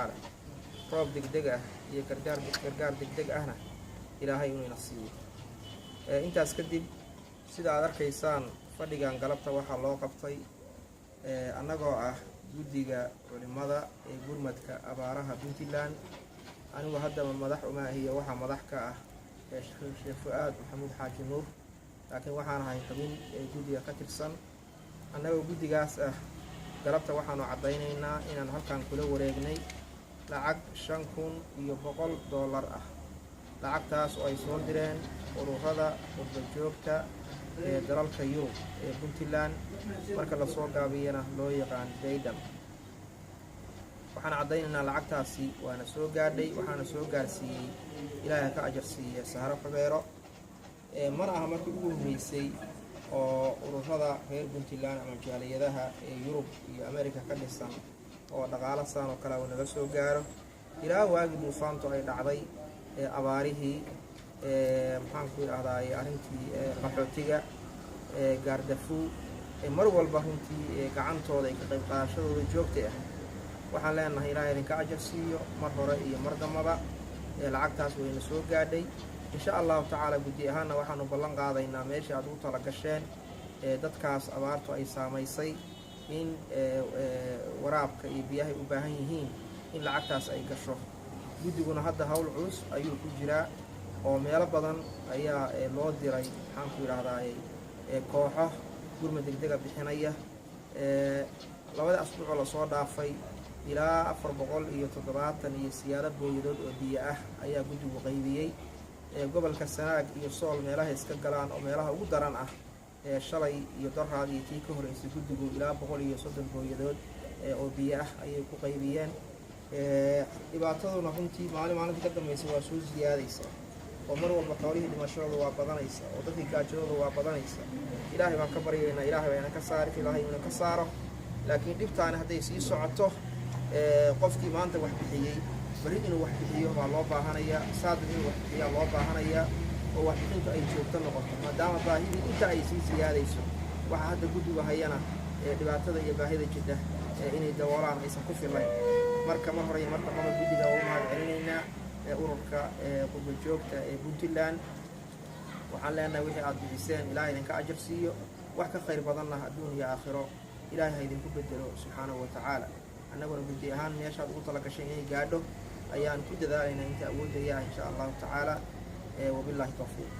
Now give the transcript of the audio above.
وتعالى روب دقدقة هي كرجار دقدقة هنا إلهي ونصيب أنت أسكدي سيدا عذر كيسان فدقان قلبت وحا الله قبطي أنا قاعة جوديجا ولماذا جورمتك أبارها بنتلان أنا وهذا من مدح وما هي وحا مدحك الشيخ فؤاد محمود حاج نور لكن وحنا هاي كمين جوديجا كترسن أنا وجوديجا قلبت وحنا عضينا إن هالكان كله ورجني لعق $5,000 لعق تاس أي صندرين وروهذا وبجوبته dalalka Yurub Puntland marka la soo gaabiyana loo yaqaan Baydham waxaan cadeynaynaa lacagtaasi waana soo gaadhay waxaana soo gaarsiiyay Ilaahay ka ajar siiyo Sahara Fabeero mar aha markii ugu horeysay oo ururada reer Puntland ama jaaliyadaha Yurub iyo Amerika ka dhisan oo dhaqaale saan oo kale naga soo gaaro ilaa waagi duufaantu ay dhacday abaarihii maxaan ku yiraahdaa arintii qaxootiga gaardafuu mar walba runtii gacantooda ay ka qayb qaadashadooda joogtay ah waxaan leenahay Ilaahay idinka ajar siiyo mar hore iyo mar damaba lacagtaas wayna soo gaadhay insha Allah taala gudi ahaana waxaanu ballan qaadaynaa meesha aad u tala gasheen dadkaas abaartu ay saameysay in waraabka iyo biyaha u baahan yihiin in lacagtaas ay gasho gudiguna hadda hawl culus ayuu ku jiraa oo meelo badan ayaa loo diray waxaan ku yiraahdaa kooxo gurmad degdeg bixinaya labada asbuuc la soo dhaafay ilaa 470 iyo siyaado booyadood oo biyo ah ayaa gudigu qaybiyay gobolka Sanaag iyo Sool meelaha iska galaan oo meelaha ugu daran ah shalay iyo daraad iyo tii ka horeysay gudigu ilaa 130 booyadood oo biyo ah ayay ku qaybiyeen dhibaataduna runtii maalintii ka dambeysay waa soo ziyaadaysa oo mar walba xoolihii dhimashadooda waa badanaysa oo dadkii gaajadooda waa badanaysa Ilaahay baan ka baryaynaa Ilaahay baan ka saari Ilaahay inuu ka saaro laakiin dhibtaan haday sii socoto qofkii maanta wax bixiyay bari inuu wax bixiyo waa loo baahanaya saadid inuu wax bixiyo loo baahanaya oo wax bixintu ay joogto noqoto maadaama baahida inta ay sii siyaadayso waxa hadda gudiga hayana dhibaatada iyo baahida jidda inay dawoolaan aysan ku filayn marka mar hore marka gudiga oo mahad celinayna ururka qurbo joogta Puntland waxaan leenahay wixii aad bixiseen Ilaahay idinka ajar siiyo wax ka khayr badanna adduun iyo aakhiro Ilaahay idinku bedelo subhanahu wa ta'ala annaguna gudi ahaan meeshaad ugu tala gashay inay gaadho ayaan ku dadaalaynaa inta awoodaya insha Allah ta'ala wabillahi tawfiiq